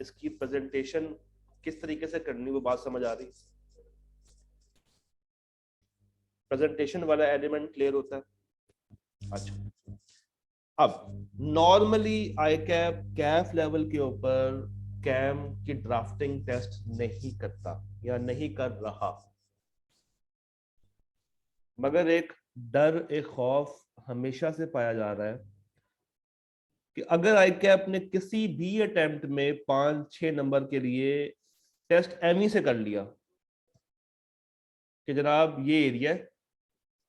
इसकी प्रेजेंटेशन किस तरीके से करनी, वो बात समझ आ रही? प्रेजेंटेशन वाला एलिमेंट क्लियर होता है? अच्छा, अब normally I cap Kaif level के ऊपर कैम की ड्राफ्टिंग टेस्ट नहीं करता या नहीं कर रहा, मगर एक डर, एक खौफ हमेशा से पाया जा रहा है कि अगर आई कैप ने किसी भी अटेम्प्ट में 5-6 नंबर के लिए टेस्ट एमई से कर लिया कि जनाब ये एरिया है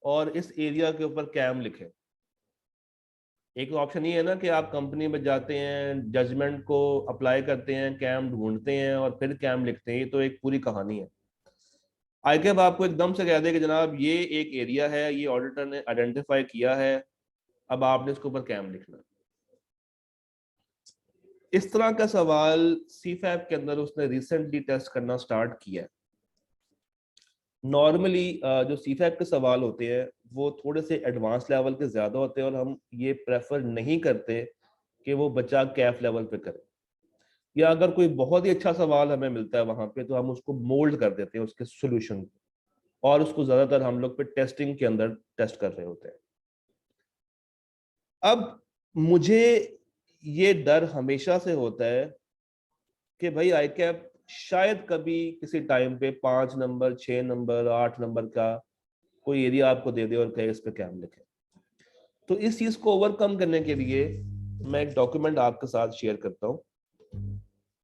और इस एरिया के ऊपर कैम लिखे। एक ऑप्शन ये है ना कि आप कंपनी में जाते हैं, जजमेंट को अप्लाई करते हैं, कैम ढूंढते हैं और फिर कैम लिखते हैं, ये तो एक पूरी कहानी है। आईकैब आपको एकदम से कह दे कि जनाब ये एक एरिया है, ये ऑडिटर ने आइडेंटिफाई किया है, अब आपने इसके ऊपर कैम लिखना। इस तरह का सवाल सीफैप के अंदर उसने रिसेंटली टेस्ट करना स्टार्ट किया है। नॉर्मली जो सीफैप के सवाल होते हैं वो थोड़े से एडवांस लेवल के ज्यादा होते हैं और हम ये प्रेफर नहीं करते कि वो बच्चा कैफ लेवल पे करे, या अगर कोई बहुत ही अच्छा सवाल हमें मिलता है वहां पे तो हम उसको मोल्ड कर देते हैं उसके सोल्यूशन, और उसको ज्यादातर हम लोग पे टेस्टिंग के अंदर टेस्ट कर रहे होते हैं। अब मुझे ये डर हमेशा से होता है कि भाई आई कैप शायद कभी किसी टाइम पे 5 नंबर, 6 नंबर, 8 नंबर का कोई एरिया आपको दे दे और कहे इस पे कैम लिखे। तो इस चीज को ओवरकम करने के लिए मैं एक डॉक्यूमेंट आपके साथ शेयर करता हूँ,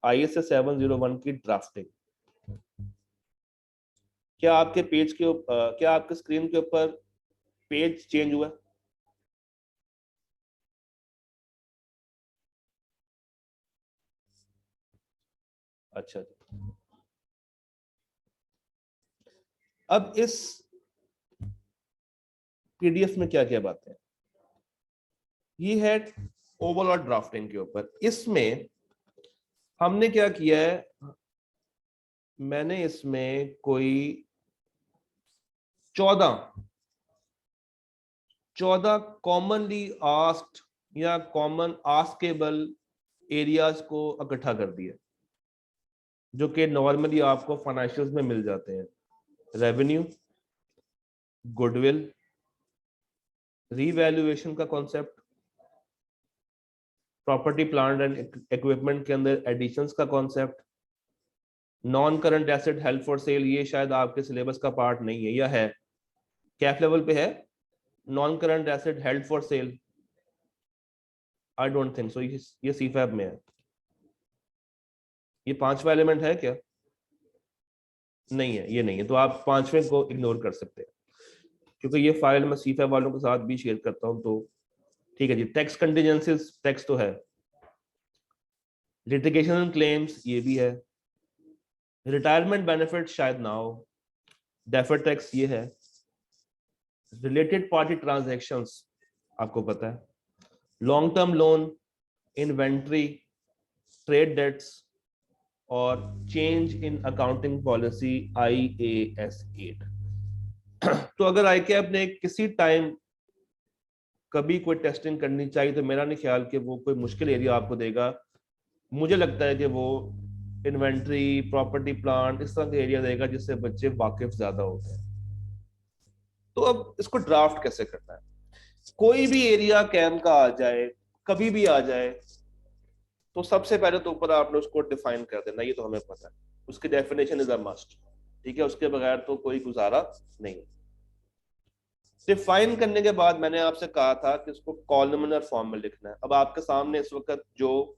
ISA 701 की ड्राफ्टिंग। क्या आपके पेज के क्या आपके स्क्रीन के ऊपर पेज चेंज हुआ? अच्छा, अब इस PDF में क्या क्या बातें हैं, ये है ओवरऑल ड्राफ्टिंग के ऊपर। इसमें हमने क्या किया है, मैंने इसमें कोई 14 कॉमनली आस्क्ड या कॉमन आस्केबल एरियाज को इकट्ठा कर दिया, जो कि नॉर्मली आपको फाइनेंशियल्स में मिल जाते हैं। रेवेन्यू, गुडविल, रीवैल्यूएशन का concept, property plant and equipment के अंदर एडिशंस का concept, non current asset held for sale, ये शायद आपके सिलेबस का पार्ट नहीं है, या है कैफ लेवल पे है non current asset held for sale? I don't think so, ये सीफैब में है। ये पांचवा एलिमेंट है क्या? नहीं है, ये नहीं है, तो आप पांचवें को इग्नोर कर सकते हैं क्योंकि ये फाइल मैं सीफैब वालों के साथ भी शेयर करता हूं। तो ठीक है जी, टैक्स कंटीजेंसीज टैक्स तो है, लिटिगेशन क्लेम्स ये भी है, रिटायरमेंट बेनिफिट शायद ना हो, डेफर्ड टैक्स ये है, रिलेटेड पार्टी ट्रांजैक्शंस आपको पता है, long term loan, inventory, trade debts, और change in accounting policy IAS 8। तो अगर ICAP ने किसी टाइम कभी कोई टेस्टिंग करनी चाहिए तो मेरा नहीं ख्याल कि वो कोई मुश्किल एरिया आपको देगा। मुझे लगता है कि वो इन्वेंट्री, प्रॉपर्टी प्लांट, इस तरह के एरिया देगा जिससे बच्चे वाकिफ ज्यादा होते हैं। तो अब इसको ड्राफ्ट कैसे करना है? कोई भी एरिया कैम का आ जाए, कभी भी आ जाए, तो सबसे पहले तो ऊपर आपने उसको डिफाइन कर देना, ये तो हमें पता है, उसकी डेफिनेशन इज अ मस्ट। ठीक है, उसके बगैर तो कोई गुजारा नहीं। डिफाइन करने के बाद मैंने आपसे कहा था कि इसको कॉलमनर फॉर्म में लिखना है। अब आपके सामने इस वक्त जो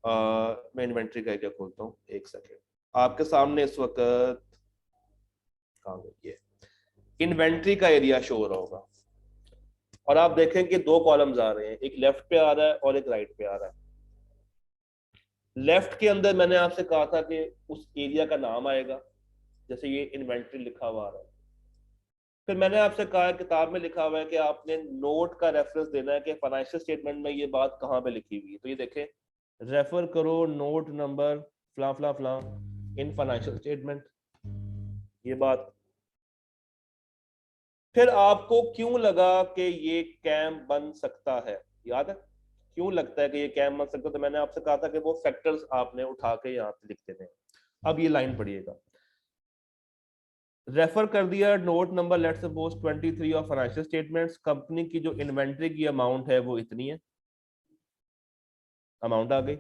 मैं इन्वेंट्री का क्या खोलता हूँ, एक सेकेंड, आपके सामने इस वक्त कहाँ गई ये इन्वेंट्री का एरिया शो हो रहा होगा, और आप देखें कि दो कॉलम्स आ रहे हैं, एक लेफ्ट पे आ रहा है और एक राइट पे आ रहा है। लेफ्ट के अंदर मैंने आपसे कहा था कि उस एरिया का नाम आएगा, जैसे ये इन्वेंट्री लिखा हुआ आ रहा है। फिर मैंने आपसे कहा, किताब में लिखा हुआ है कि आपने नोट का रेफरेंस देना है कि फाइनेंशियल स्टेटमेंट में ये बात कहाँ पे लिखी हुई है। तो ये देखें, रेफर करो नोट नंबर फला फला फला इन फाइनेंशियल स्टेटमेंट, ये बात। फिर आपको क्यों लगा कि ये कैम बन सकता है, याद है? क्यों लगता है कि ये कैम बन सकता है, तो मैंने आपसे कहा था कि वो फैक्टर्स आपने उठा के यहाँ पे लिखते थे। अब ये लाइन पढ़िएगा, रेफर कर दिया note number let's suppose 23 of financial statements, company की जो इन्वेंट्री की अमाउंट है वो इतनी है, अमाउंट आ गई।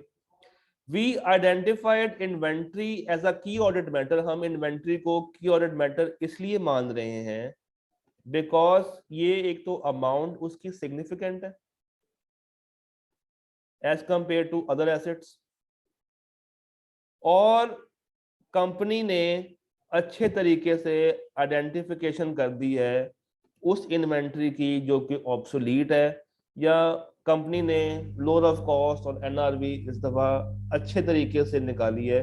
We identified inventory as a key audit matter, हम इन्वेंट्री को की ऑडिट मैटर इसलिए मान रहे हैं बिकॉज ये एक तो अमाउंट उसकी सिग्निफिकेंट है as compare to other assets, और कंपनी ने अच्छे तरीके से आइडेंटिफिकेशन कर दी है उस इन्वेंट्री की जो कि ऑब्सोलीट है, या कंपनी ने लोअर ऑफ कॉस्ट और एनआरवी इस दफा अच्छे तरीके से निकाली है।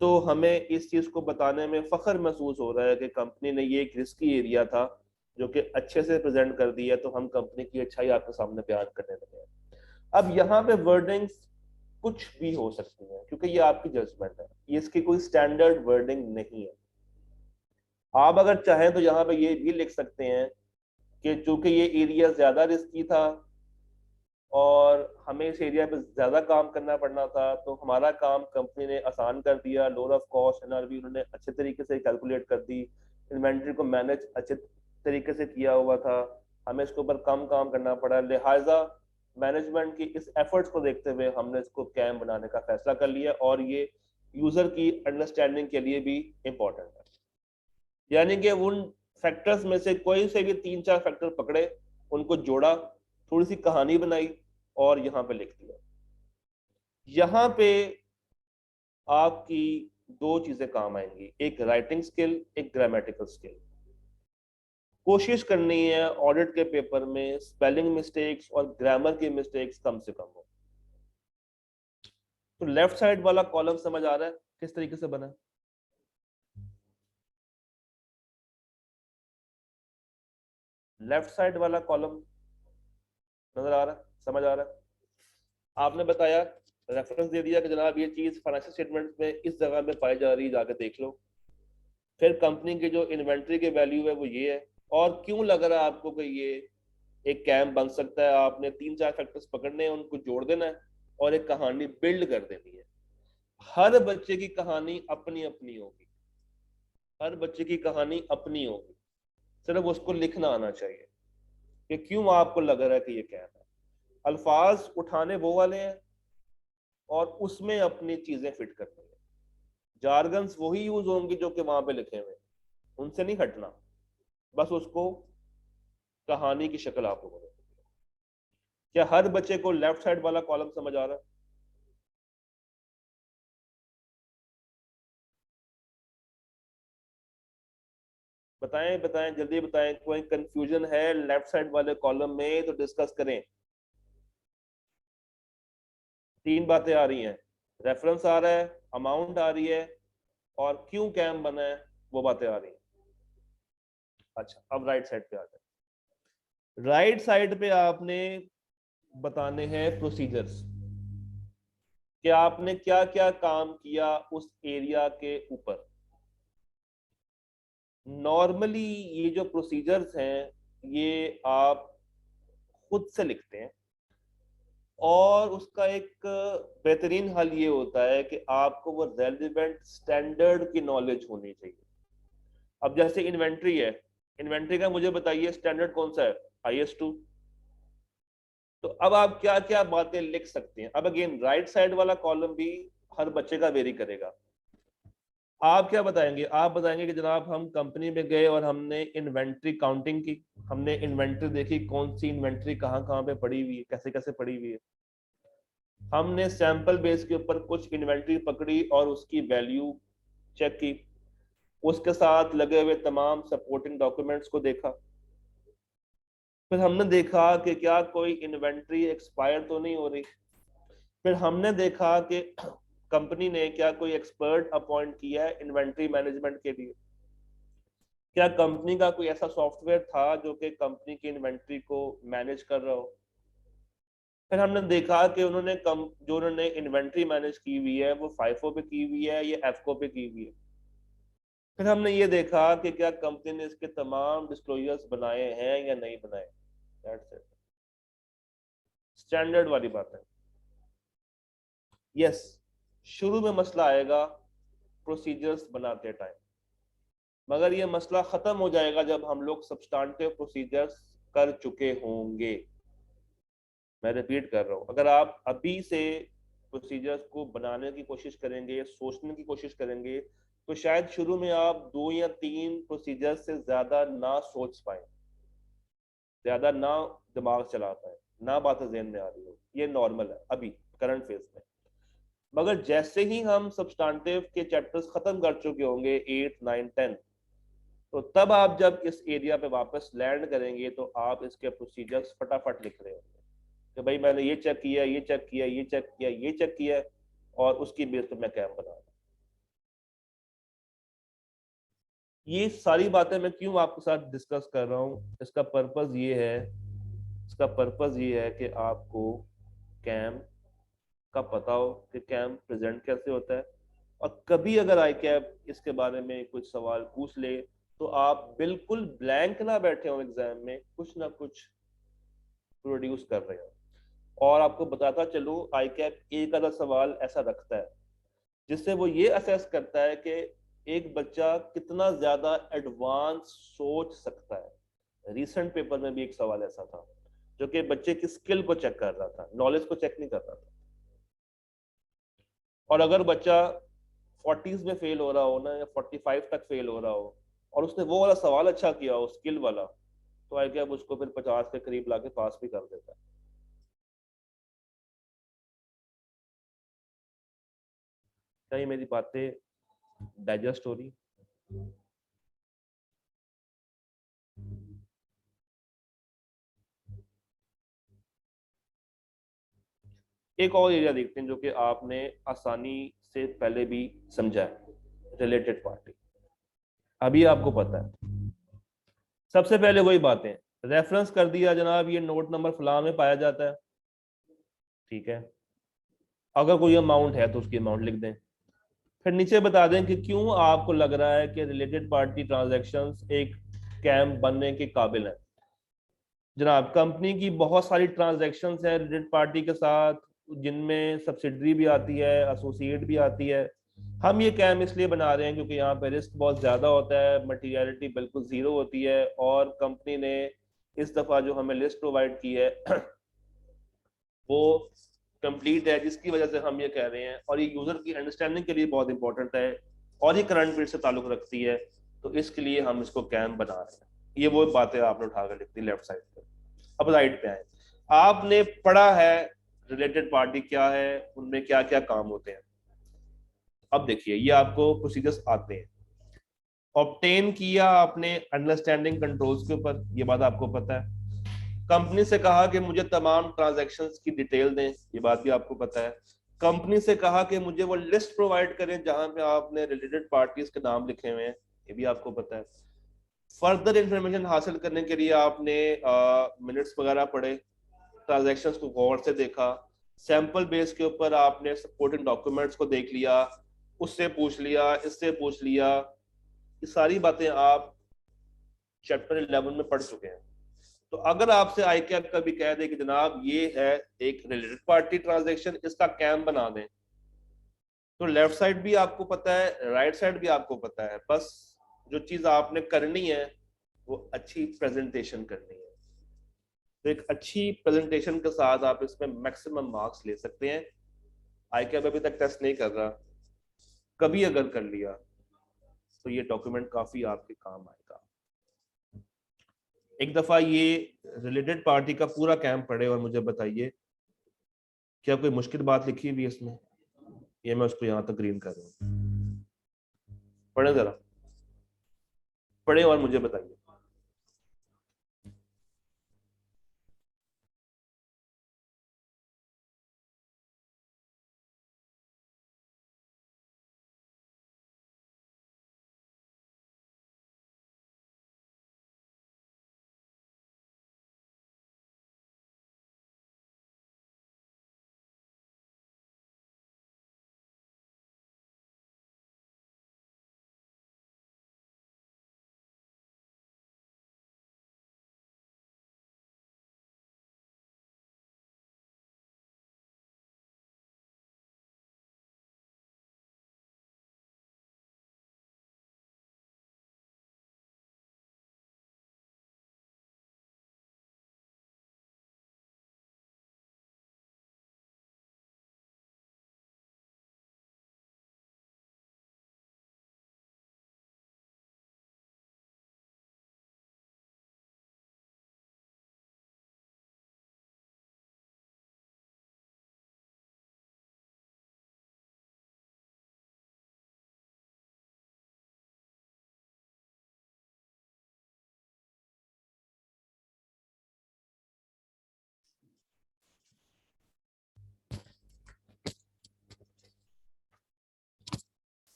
तो हमें इस चीज को बताने में फख्र महसूस हो रहा है कि कंपनी ने ये एक रिस्की एरिया था जो कि अच्छे से प्रेजेंट कर दिया, तो हम कंपनी की अच्छाई आपके सामने बयान करने लगे हैं। अब यहाँ पे वर्डिंग्स कुछ भी हो सकती है क्योंकि ये आपकी जजमेंट है, ये इसकी कोई स्टैंडर्ड वर्डिंग नहीं है। आप अगर चाहें तो यहाँ पे ये भी लिख सकते हैं कि चूंकि ये एरिया ज्यादा रिस्की था और हमें इस एरिया पे ज्यादा काम करना पड़ना था, तो हमारा काम कंपनी ने आसान कर दिया, लोअर ऑफ कॉस्ट एनआरवी उन्होंने अच्छे तरीके से कैलकुलेट कर दी, इन्वेंट्री को मैनेज अच्छे तरीके से किया हुआ था, हमें इसके ऊपर कम काम करना पड़ा, लिहाजा मैनेजमेंट की इस एफर्ट्स को देखते हुए हमने इसको कैम बनाने का फैसला कर लिया, और ये यूजर की अंडरस्टैंडिंग के लिए भी इंपॉर्टेंट है। यानी कि उन फैक्टर्स में से कोई से भी 3-4 फैक्टर पकड़े, उनको जोड़ा, थोड़ी सी कहानी बनाई और यहाँ पे लिख दिया। यहाँ पे आपकी दो चीजें काम आएंगी, एक राइटिंग स्किल, एक ग्रामेटिकल स्किल। कोशिश करनी है ऑडिट के पेपर में स्पेलिंग मिस्टेक्स और ग्रामर की मिस्टेक्स कम से कम हो। तो लेफ्ट साइड वाला कॉलम समझ आ रहा है किस तरीके से बना है? लेफ्ट साइड वाला कॉलम नजर आ रहा है, समझ आ रहा है? आपने बताया, रेफरेंस दे दिया कि जनाब ये चीज फाइनेंशियल स्टेटमेंट में इस जगह में पाई जा रही है, जाके देख लो। फिर कंपनी की जो इन्वेंट्री की वैल्यू है वो ये है, और क्यों लग रहा है आपको कि ये एक कैम बन सकता है, आपने 3-4 फैक्टर्स पकड़ने हैं, उनको जोड़ देना है और एक कहानी बिल्ड कर देनी है। हर बच्चे की कहानी अपनी अपनी होगी, हर बच्चे की कहानी अपनी होगी, सिर्फ उसको लिखना आना चाहिए कि क्यों आपको लग रहा है कि ये कैम है। अल्फाज उठाने वो वाले हैं और उसमें अपनी चीजें फिट करनी है। जार्गन्स वही यूज होंगे जो कि वहां पे लिखे हुए, उनसे नहीं हटना, बस उसको कहानी की शक्ल आप लोगों ने। क्या हर बच्चे को लेफ्ट साइड वाला कॉलम समझ आ रहा है? बताएं बताएं, जल्दी बताएं, कोई कंफ्यूजन है लेफ्ट साइड वाले कॉलम में तो डिस्कस करें। 3 बातें आ रही हैं, रेफरेंस आ रहा है, अमाउंट आ रही है, और क्यों कैम बना है, वो बातें आ रही हैं। अच्छा, अब राइट साइड पे आ जाए। राइट साइड पे आपने बताने हैं प्रोसीजर्स, कि आपने क्या क्या काम किया उस एरिया के ऊपर। नॉर्मली ये जो प्रोसीजर्स हैं ये आप खुद से लिखते हैं, और उसका एक बेहतरीन हल ये होता है कि आपको वो रेलिवेंट स्टैंडर्ड की नॉलेज होनी चाहिए। अब जैसे इन्वेंट्री है, इन्वेंट्री का मुझे बताइए स्टैंडर्ड कौन सा है? IS2। तो अब आप क्या क्या बातें लिख सकते हैं? अब अगेन राइट साइड वाला कॉलम भी हर बच्चे का वेरी करेगा। आप क्या बताएंगे? आप बताएंगे कि जनाब हम कंपनी में गए और हमने इन्वेंट्री काउंटिंग की, हमने इन्वेंट्री देखी कौन सी इन्वेंट्री कहाँ कहाँ पे पड़ी हुई है, कैसे कैसे पड़ी हुई है। हमने सैंपल बेस के ऊपर कुछ इन्वेंट्री पकड़ी और उसकी वैल्यू चेक की, उसके साथ लगे हुए तमाम सपोर्टिंग डॉक्यूमेंट्स को देखा। फिर हमने देखा कि क्या कोई इन्वेंट्री एक्सपायर तो नहीं हो रही। फिर हमने देखा कि कंपनी ने क्या कोई एक्सपर्ट अपॉइंट किया है इन्वेंट्री मैनेजमेंट के लिए, क्या कंपनी का कोई ऐसा सॉफ्टवेयर था जो कि कंपनी की इन्वेंट्री को मैनेज कर रहा हो। फिर हमने देखा कि उन्होंने जो उन्होंने इन्वेंट्री मैनेज की हुई है वो फाइफो पे की हुई है या एफको पे की हुई है। फिर हमने ये देखा कि क्या कंपनी ने इसके तमाम डिस्क्लोजर्स बनाए हैं या नहीं बनाए। That's it. स्टैंडर्ड वाली बात है। यस, शुरू में मसला आएगा प्रोसीजर्स बनाते टाइम, मगर ये मसला खत्म हो जाएगा जब हम लोग सब्सटेंटिव प्रोसीजर्स कर चुके होंगे। मैं रिपीट कर रहा हूं, अगर आप अभी से प्रोसीजर्स को बनाने की कोशिश करेंगे, सोचने की कोशिश करेंगे, तो शायद शुरू में आप 2 या 3 प्रोसीजर्स से ज्यादा ना सोच पाए, ज्यादा ना दिमाग चला पाए, ना बातें ज़हन में आ रही हो। ये नॉर्मल है अभी करंट फेज में। मगर जैसे ही हम सब्सटेंटिव के चैप्टर्स खत्म कर चुके होंगे 8, 9, 10, तो तब आप जब इस एरिया पे वापस लैंड करेंगे तो आप इसके प्रोसीजर्स फटाफट लिख रहे होंगे कि भाई मैंने ये चेक किया, ये चेक किया, ये चेक किया, ये चेक किया, और उसकी बेस पे मैं कैम बना रहा हूं। ये सारी बातें मैं क्यों आपके साथ डिस्कस कर रहा हूँ, इसका पर्पस ये है, इसका पर्पस ये है कि आपको कैम का पता हो कि कैम प्रेजेंट कैसे होता है, और कभी अगर आई कैप इसके बारे में कुछ सवाल पूछ ले तो आप बिल्कुल ब्लैंक ना बैठे हो एग्जाम में, कुछ ना कुछ प्रोड्यूस कर रहे हो। और आपको बताता चलूं, आई कैप एक आधा सवाल ऐसा रखता है जिससे वो ये असेस करता है कि एक बच्चा कितना ज्यादा एडवांस सोच सकता है। रिसेंट पेपर में भी एक सवाल ऐसा था जो कि बच्चे की स्किल को चेक कर रहा था, नॉलेज को चेक नहीं कर रहा था। और अगर बच्चा 40s में फेल हो रहा हो ना, या 45 तक फेल हो रहा हो, और उसने वो वाला सवाल अच्छा किया हो, स्किल वाला, तो आई क्या उसको फिर 50 के करीब लाके पास भी कर देता है। क्या ये मेरी बातें डाइजेस्ट हो रही? एक और एरिया देखते हैं जो कि आपने आसानी से पहले भी समझा है, रिलेटेड पार्टी। अभी आपको पता है, सबसे पहले वही बातें, रेफरेंस कर दिया जनाब, ये नोट नंबर फलां में पाया जाता है, ठीक है। अगर कोई अमाउंट है तो उसकी अमाउंट लिख दें, फिर नीचे बता दें कि क्यों आपको लग रहा है कि रिलेटेड पार्टी ट्रांजैक्शंस एक कैम बनने के काबिल है। जनाब, कंपनी की बहुत सारी ट्रांजैक्शंस हैं रिलेटेड पार्टी के साथ, जिनमें सब्सिडरी भी आती है, एसोसिएट भी आती है। हम ये कैम इसलिए बना रहे हैं क्योंकि यहाँ पे रिस्क बहुत ज़्यादा होता है, मटीरियलिटी बिल्कुल ज़ीरो होती है, और कंपनी ने इस दफ़ा जो हमें लिस्ट प्रोवाइड की है वो कंप्लीट है, जिसकी वजह से हम ये कह रहे हैं, और ये यूज़र की अंडरस्टैंडिंग के लिए बहुत इंपॉर्टेंट है, और ये करंट पीरियड से ताल्लुक़ रखती है, तो इसके लिए हम इसको कैम बना रहे हैं। ये वो बातें आपने उठाकर लिख दी लेफ्ट साइड पे। अब राइट पे आए, आपने पढ़ा है रिलेटेड पार्टी क्या है, उनमें क्या क्या काम होते हैं। अब देखिए, ये आपको प्रोसीजर्स आते हैं, ऑब्टेन किया आपने अंडरस्टैंडिंग कंट्रोल्स के ऊपर, ये बात आपको पता है। कंपनी से कहा कि मुझे तमाम ट्रांजैक्शंस की डिटेल दें, ये बात भी आपको पता है। कंपनी से कहा कि मुझे वो लिस्ट प्रोवाइड करें जहां पे आपने रिलेटेड पार्टीज के नाम लिखे हुए हैं, ये भी आपको पता है। फर्दर इंफॉर्मेशन हासिल करने के लिए आपने मिनट्स वगैरह पढ़े, ट्रांजैक्शंस को गौर से देखा, सैंपल बेस के ऊपर आपने सपोर्टिंग डॉक्यूमेंट्स को देख लिया, उससे पूछ लिया, इससे पूछ लिया। ये सारी बातें आप चैप्टर 11 में पढ़ चुके हैं। तो अगर आपसे आई कैप कभी कह दे कि जनाब ये है एक रिलेटेड पार्टी ट्रांजैक्शन, इसका कैम बना दें, तो लेफ्ट साइड भी आपको पता है, राइट साइड भी आपको पता है, बस जो चीज आपने करनी है वो अच्छी प्रेजेंटेशन करनी है। तो एक अच्छी प्रेजेंटेशन के साथ आप इसमें मैक्सिमम मार्क्स ले सकते हैं। आई कैप अभी तक टेस्ट नहीं कर रहा, कभी अगर कर लिया तो ये डॉक्यूमेंट काफी आपके काम आएगा। एक दफा ये रिलेटेड पार्टी का पूरा कैंप पढ़े और मुझे बताइए क्या कोई मुश्किल बात लिखी हुई है इसमें। ये मैं उसको यहाँ तक ग्रीन कर रहा हूँ, पढ़े जरा, पढ़े और मुझे बताइए।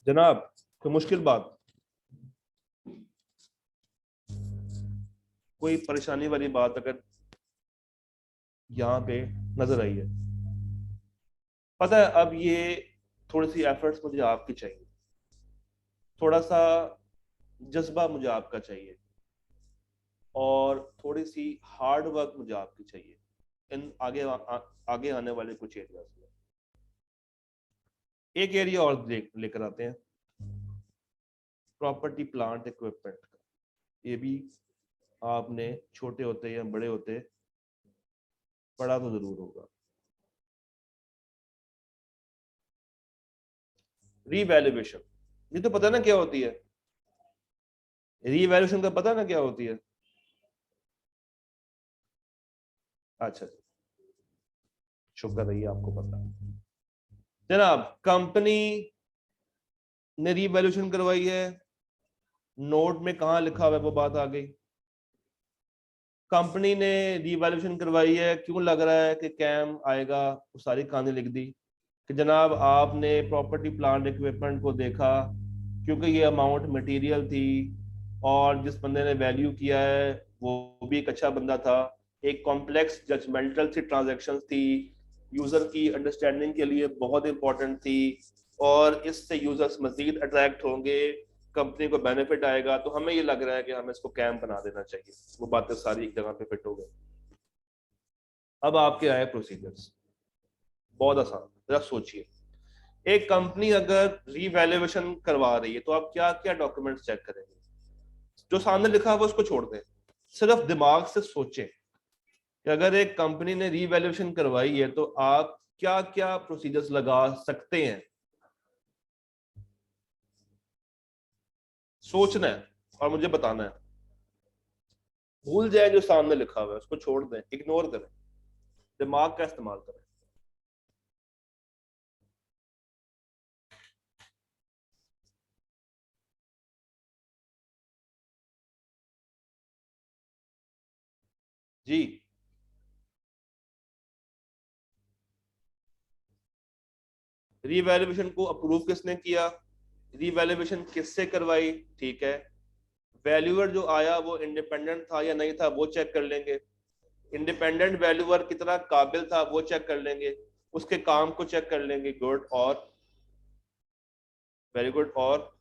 जनाब कोई मुश्किल बात, कोई परेशानी वाली बात अगर यहाँ पे नजर आई है? पता है अब ये थोड़ी सी एफर्ट्स मुझे आपकी चाहिए, थोड़ा सा जज्बा मुझे आपका चाहिए, और थोड़ी सी हार्ड वर्क मुझे आपकी चाहिए इन आगे आने वाले कुछ एरियाज में। एक एरिया और लेकर आते हैं, प्रॉपर्टी प्लांट इक्विपमेंट का। ये भी आपने छोटे होते या बड़े होते पढ़ा तो जरूर होगा। रीवैल्यूएशन, ये तो पता ना क्या होती है? रीवैल्यूएशन का पता ना क्या होती है? अच्छा, शुक्र है ये आपको पता है। जनाब कंपनी ने रीवैल्यूएशन करवाई है, नोट में कहां लिखा हुआ है वो बात आ गई। कंपनी ने रीवैल्यूएशन करवाई है, क्यों लग रहा है कि कैम आएगा, वो सारी कहानी लिख दी कि जनाब आपने प्रॉपर्टी प्लांट इक्विपमेंट को देखा, क्योंकि ये अमाउंट मटेरियल थी और जिस बंदे ने वैल्यू किया है वो भी एक अच्छा बंदा था, एक कॉम्प्लेक्स जजमेंटल सी ट्रांजैक्शन थी, यूजर की अंडरस्टैंडिंग के लिए बहुत इंपॉर्टेंट थी, और इससे यूजर्स मजीद अट्रैक्ट होंगे, कंपनी को बेनिफिट आएगा, तो हमें ये लग रहा है कि हमें इसको कैम बना देना चाहिए। वो बातें सारी एक जगह पे फिट हो गई। अब आपके आए प्रोसीजर्स, बहुत आसान, जरा सोचिए। एक कंपनी अगर रीवैल्यूएशन करवा रही है तो आप क्या क्या डॉक्यूमेंट्स चेक करेंगे? जो सामने लिखा हुआ उसको छोड़ दें, सिर्फ दिमाग से सोचें कि अगर एक कंपनी ने रीवैल्यूएशन करवाई है तो आप क्या क्या प्रोसीजर्स लगा सकते हैं। सोचना है और मुझे बताना है। भूल जाए जो सामने लिखा हुआ है उसको छोड़ दें, इग्नोर करें, दिमाग का इस्तेमाल करें। जी, रीवैल्यूएशन को अप्रूव किसने किया, रीवैल्यूएशन किससे करवाई, ठीक है। वैल्यूअर जो आया वो इंडिपेंडेंट था या नहीं था वो चेक कर लेंगे, इंडिपेंडेंट वैल्यूअर कितना काबिल था वो चेक कर लेंगे, उसके काम को चेक कर लेंगे, गुड, और वेरी गुड, और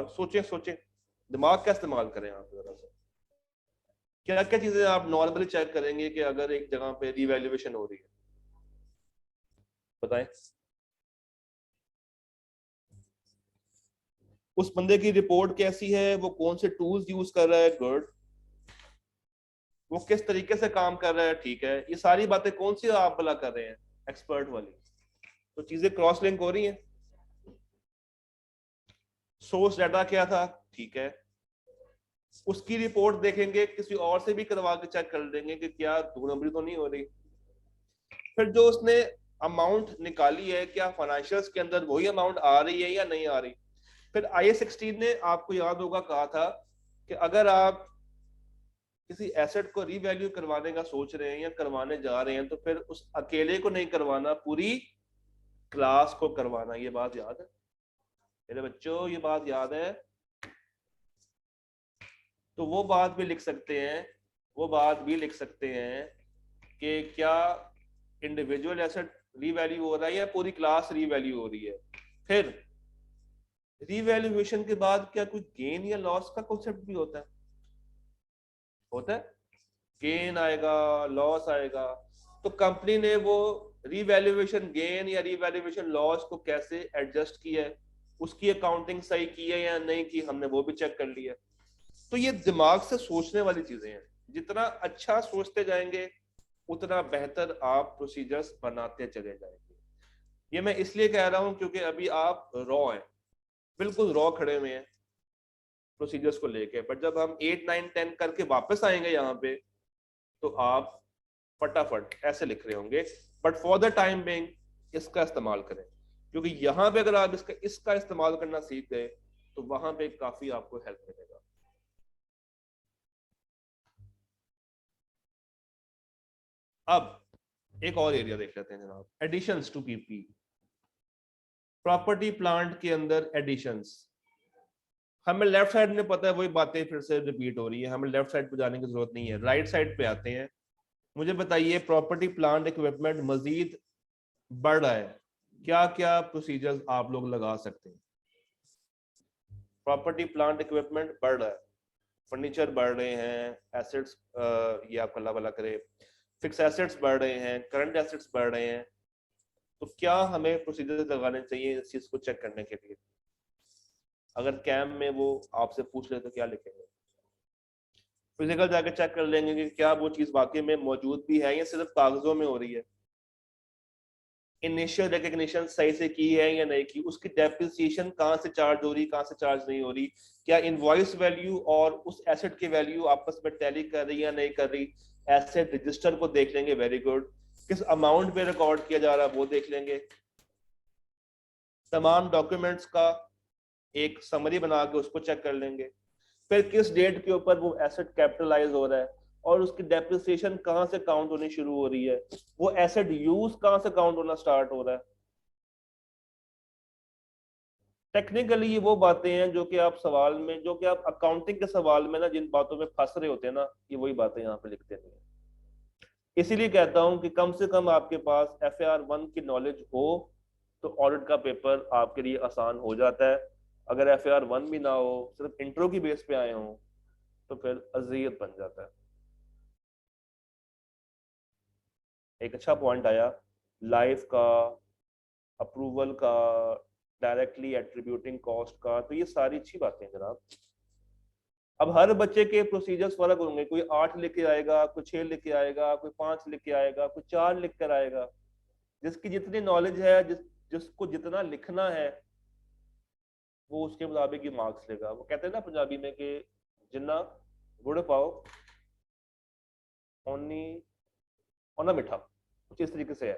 सोचें सोचें, दिमाग का इस्तेमाल करें आप जरा सा। क्या क्या चीजें आप नॉर्मली चेक करेंगे कि अगर एक जगह पे रिवैल्यूएशन हो रही है? बताएं। उस बंदे की रिपोर्ट कैसी है, वो कौन से टूल्स यूज कर रहा है, गुड, वो किस तरीके से काम कर रहा है, ठीक है। ये सारी बातें कौन सी आप भला कर रहे हैं, एक्सपर्ट वाली। तो चीजें क्रॉस लिंक हो रही हैं। सोर्स डाटा क्या था, ठीक है, उसकी रिपोर्ट देखेंगे, किसी और से भी करवा के चेक कर लेंगे कि क्या दो नंबरी तो नहीं हो रही। फिर जो उसने अमाउंट निकाली है, क्या फाइनेंशियल्स के अंदर वही अमाउंट आ रही है या नहीं आ रही। फिर IS16 ने आपको याद होगा कहा था कि अगर आप किसी एसेट को रीवैल्यू करवाने का सोच रहे हैं या करवाने जा रहे हैं तो फिर उस अकेले को नहीं करवाना, पूरी क्लास को करवाना। ये बात याद है मेरे बच्चों, ये बात याद है? तो वो बात भी लिख सकते हैं, वो बात भी लिख सकते हैं कि क्या इंडिविजुअल एसेट रीवैल्यू हो रहा है या पूरी क्लास रीवैल्यू हो रही है। फिर रीवैल्यूएशन के बाद क्या कोई गेन या लॉस का कॉन्सेप्ट भी होता है? होता है, गेन आएगा, लॉस आएगा। तो कंपनी ने वो रीवैल्यूएशन गेन या रीवैल्यूएशन लॉस को कैसे एडजस्ट किया है, उसकी अकाउंटिंग सही की है या नहीं की, हमने वो भी चेक कर लिया। तो ये दिमाग से सोचने वाली चीजें हैं, जितना अच्छा सोचते जाएंगे उतना बेहतर आप प्रोसीजर्स बनाते चले जाएंगे। ये मैं इसलिए कह रहा हूं क्योंकि अभी आप रॉ हैं, बिल्कुल रॉ खड़े हुए हैं प्रोसीजर्स को लेके, बट जब हम 8 9 10 करके वापस आएंगे यहाँ पे तो आप फटाफट ऐसे लिख रहे होंगे। But for the time being इसका इस्तेमाल करें, क्योंकि यहाँ पे अगर आप इसका इसका इस्तेमाल करना सीख गए तो वहां पे काफी आपको हेल्प मिलेगा। अब एक और एरिया देख लेते हैं जनाब, additions to PP. Property plant के अंदर एडिशंस, हमें लेफ्ट साइड में पता है, वही बातें फिर से रिपीट हो रही है, हमें लेफ्ट साइड पे जाने की जरूरत नहीं है, राइट साइड पे आते हैं। मुझे बताइए प्रॉपर्टी प्लांट इक्विपमेंट मजीद बढ़ रहा है, क्या क्या प्रोसीजर्स आप लोग लगा सकते हैं? प्रॉपर्टी प्लांट इक्विपमेंट बढ़ रहा है, फर्नीचर बढ़ रहे हैं, एसेट्स, ये आपका अल्लाह भला करे, फिक्स एसेट्स बढ़ रहे हैं, करंट एसेट्स बढ़ रहे हैं, तो क्या हमें प्रोसीजर्स लगाने चाहिए इस चीज को चेक करने के लिए? अगर कैम में वो आपसे पूछ ले तो क्या लिखेंगे? फिजिकल जाके चेक कर लेंगे कि क्या वो चीज वाकई में मौजूद भी है या सिर्फ कागजों में हो रही है, इनिशियल रिकग्निशन सही से की है या नहीं की, उसकी डेप्रिसिएशन कहाँ से चार्ज हो रही, कहाँ से चार्ज नहीं हो रही, क्या इनवॉइस वैल्यू और उस एसेट की वैल्यू आपस में टैली कर रही या नहीं कर रही, एसेट रजिस्टर को देख लेंगे, वेरी गुड, किस अमाउंट पे रिकॉर्ड किया जा रहा है वो देख लेंगे, तमाम डॉक्यूमेंट्स का एक समरी बना के उसको चेक कर लेंगे, फिर किस डेट के ऊपर वो एसेट कैपिटलाइज हो रहा है और उसकी डेप्रिसिएशन कहाँ से काउंट होनी शुरू हो रही है, वो एसेट यूज कहाँ से काउंट होना स्टार्ट हो रहा है। टेक्निकली ये वो बातें हैं जो कि आप सवाल में, जो कि आप अकाउंटिंग के सवाल में ना जिन बातों में फंस रहे होते हैं ना, ये वही बातें यहाँ पे लिखते नहीं है। इसीलिए कहता हूं कि कम से कम आपके पास FAR 1 की नॉलेज हो तो ऑडिट का पेपर आपके लिए आसान हो जाता है। अगर FAR 1 भी ना हो, सिर्फ इंट्रो की बेस पे आए हों, तो फिर अजियत बन जाता है। एक अच्छा पॉइंट आया लाइफ का, अप्रूवल का, डायरेक्टली एट्रीब्यूटिंग कॉस्ट का, तो ये सारी अच्छी बातें हैं जनाब। अब हर बच्चे के प्रोसीजर्स फर्क होंगे, कोई 8 लिख के आएगा, कोई 6 लिख के आएगा, कोई 5 लिख के आएगा, कोई 4 लिख कर आएगा। जिसकी जितनी नॉलेज है, जिसको जितना लिखना है, वो उसके मुताबिक ही मार्क्स लेगा। वो कहते हैं ना पंजाबी में कि जिन्ना गुड़ पाओ ओनी ओना मीठा, कुछ इस तरीके से है।